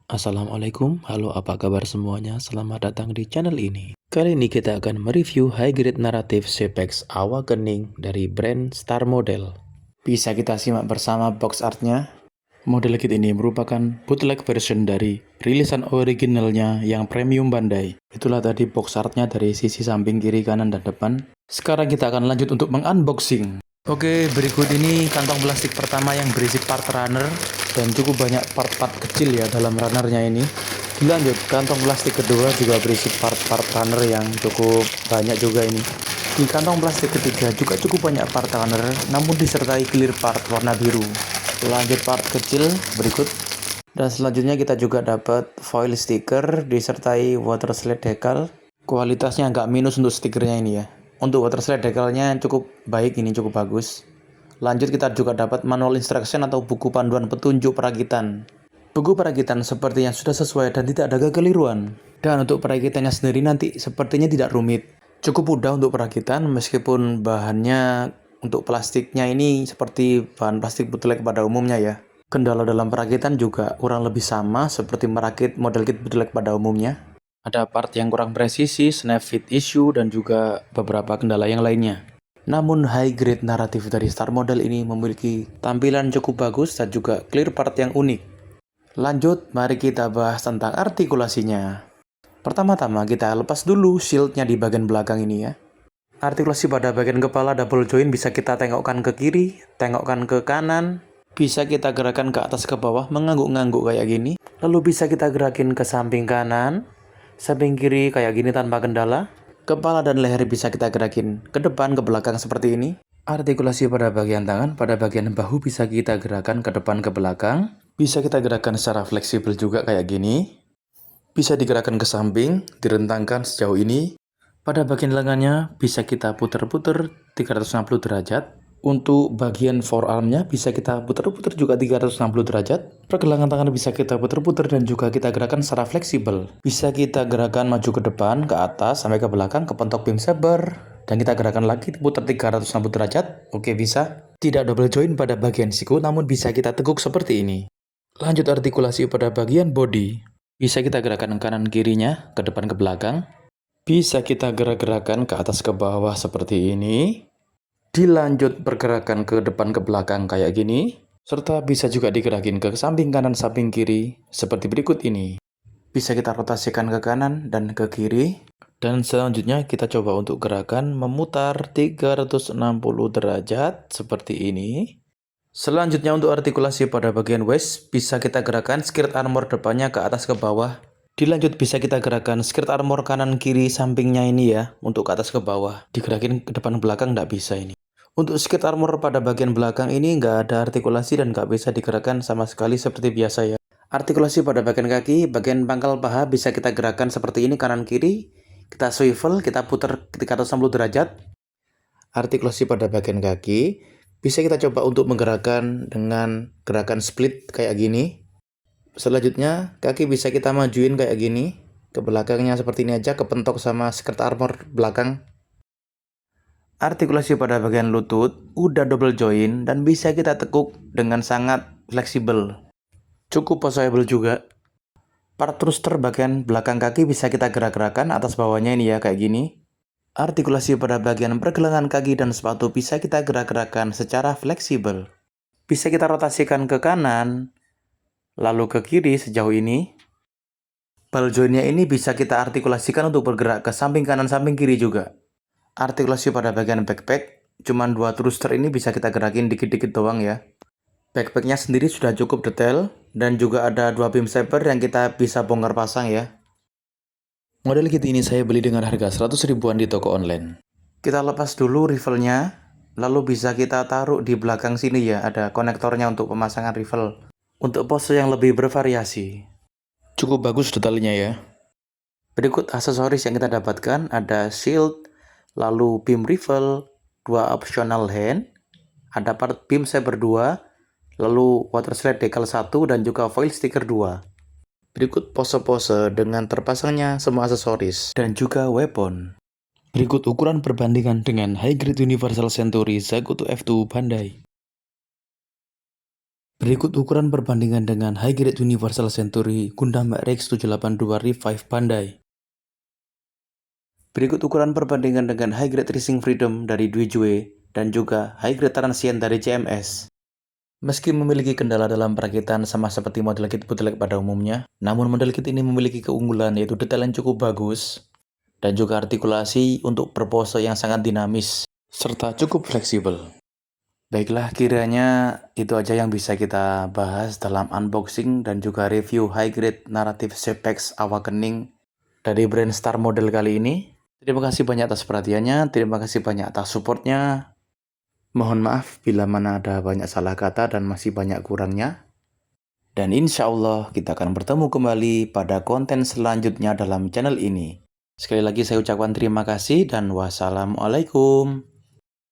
Assalamualaikum, halo apa kabar semuanya, selamat datang di channel ini. Kali ini kita akan mereview high grade naratif Zepex Awakening dari brand Star Model. Bisa kita simak bersama box artnya. Model kit ini merupakan bootleg version dari rilisan originalnya yang premium Bandai. Itulah tadi box artnya dari sisi samping, kiri, kanan, dan depan. Sekarang kita akan lanjut untuk mengunboxing. Oke, berikut ini kantong plastik pertama yang berisi part runner dan cukup banyak part-part kecil ya dalam runnernya ini. Dilanjut, kantong plastik kedua juga berisi part-part runner yang cukup banyak juga ini. Di kantong plastik ketiga juga cukup banyak part runner, namun disertai clear part warna biru. Lanjut part kecil berikut. Dan selanjutnya kita juga dapat foil stiker disertai water slide decal. Kualitasnya agak minus untuk stikernya ini ya. Untuk water slide decalnya cukup baik, ini cukup bagus. Lanjut kita juga dapat manual instruction atau buku panduan petunjuk perakitan. Buku perakitan sepertinya sudah sesuai dan tidak ada kekeliruan. Dan untuk perakitannya sendiri nanti sepertinya tidak rumit. Cukup mudah untuk perakitan meskipun bahannya untuk plastiknya ini seperti bahan plastik bootleg pada umumnya ya. Kendala dalam perakitan juga kurang lebih sama seperti merakit model kit bootleg pada umumnya. Ada part yang kurang presisi, snap fit issue, dan juga beberapa kendala yang lainnya. Namun high grade naratif dari Star Model ini memiliki tampilan cukup bagus dan juga clear part yang unik. Lanjut, mari kita bahas tentang artikulasinya. Pertama-tama kita lepas dulu shieldnya di bagian belakang ini ya. Artikulasi pada bagian kepala double joint bisa kita tengokkan ke kiri, tengokkan ke kanan, bisa kita gerakan ke atas ke bawah mengangguk-ngangguk kayak gini. Lalu bisa kita gerakin ke samping kanan, samping kiri kayak gini tanpa kendala. Kepala dan leher bisa kita gerakin ke depan, ke belakang seperti ini. Artikulasi pada bagian tangan, pada bagian bahu bisa kita gerakan ke depan, ke belakang. Bisa kita gerakan secara fleksibel juga kayak gini. Bisa digerakkan ke samping, direntangkan sejauh ini. Pada bagian lengannya bisa kita putar-putar 360 derajat. Untuk bagian forearmnya bisa kita putar-putar juga 360 derajat. Pergelangan tangan bisa kita putar-putar dan juga kita gerakan secara fleksibel. Bisa kita gerakan maju ke depan, ke atas, sampai ke belakang, ke pentok beam saber. Dan kita gerakan lagi putar 360 derajat. Oke, bisa. Tidak double joint pada bagian siku, namun bisa kita teguk seperti ini. Lanjut artikulasi pada bagian body. Bisa kita gerakan kanan kirinya, ke depan ke belakang. Bisa kita gerak-gerakan ke atas ke bawah seperti ini. Dilanjut pergerakan ke depan ke belakang kayak gini. Serta bisa juga digerakin ke samping kanan samping kiri seperti berikut ini. Bisa kita rotasikan ke kanan dan ke kiri. Dan selanjutnya kita coba untuk gerakan memutar 360 derajat seperti ini. Selanjutnya untuk artikulasi pada bagian waist, bisa kita gerakan skirt armor depannya ke atas ke bawah. Dilanjut bisa kita gerakan skirt armor kanan kiri sampingnya ini ya, untuk ke atas ke bawah. Digerakin ke depan belakang nggak bisa ini. Untuk skirt armor pada bagian belakang ini nggak ada artikulasi dan nggak bisa digerakkan sama sekali seperti biasa ya. Artikulasi pada bagian kaki, bagian pangkal paha bisa kita gerakan seperti ini kanan kiri. Kita swivel, kita putar 360 derajat. Artikulasi pada bagian kaki, bisa kita coba untuk menggerakkan dengan gerakan split kayak gini. Selanjutnya, kaki bisa kita majuin kayak gini. Ke belakangnya seperti ini aja, kepentok sama skirt armor belakang. Artikulasi pada bagian lutut udah double joint dan bisa kita tekuk dengan sangat fleksibel. Cukup possible juga. Part thruster bagian belakang kaki bisa kita gerak-gerakan atas bawahnya ini ya kayak gini. Artikulasi pada bagian pergelangan kaki dan sepatu bisa kita gerak-gerakan secara fleksibel. Bisa kita rotasikan ke kanan, lalu ke kiri sejauh ini. Ball jointnya ini bisa kita artikulasikan untuk bergerak ke samping kanan samping kiri juga. Artikulasi pada bagian backpack, cuman dua thruster ini bisa kita gerakin dikit-dikit doang ya. Backpacknya sendiri sudah cukup detail dan juga ada dua beam saber yang kita bisa bongkar pasang ya. Model kit ini saya beli dengan harga 100 ribuan di toko online. Kita lepas dulu rifle-nya, lalu bisa kita taruh di belakang sini ya, ada konektornya untuk pemasangan rifle. Untuk pose yang lebih bervariasi. Cukup bagus detailnya ya. Berikut aksesoris yang kita dapatkan, ada shield, lalu beam rifle, dua optional hand, ada part beam saber 2, lalu water slide decal 1 dan juga foil sticker 2. Berikut pose-pose dengan terpasangnya semua aksesoris dan juga weapon. Berikut ukuran perbandingan dengan high grade Universal Century Zakuto F2 Bandai. Berikut ukuran perbandingan dengan High Grade Universal Century Gundam RX 782 Revive Bandai. Berikut ukuran perbandingan dengan High Grade Racing Freedom dari Duijue dan juga High Grade Transient dari CMS. Meski memiliki kendala dalam perakitan sama seperti model kit bootleg pada umumnya, namun model kit ini memiliki keunggulan yaitu detail yang cukup bagus dan juga artikulasi untuk berpose yang sangat dinamis serta cukup fleksibel. Baiklah, kiranya itu aja yang bisa kita bahas dalam unboxing dan juga review High Grade Narrative Sepex Awakening dari brand Star Model kali ini. Terima kasih banyak atas perhatiannya, terima kasih banyak atas supportnya. Mohon maaf bila mana ada banyak salah kata dan masih banyak kurangnya. Dan insya Allah kita akan bertemu kembali pada konten selanjutnya dalam channel ini. Sekali lagi saya ucapkan terima kasih dan wassalamualaikum.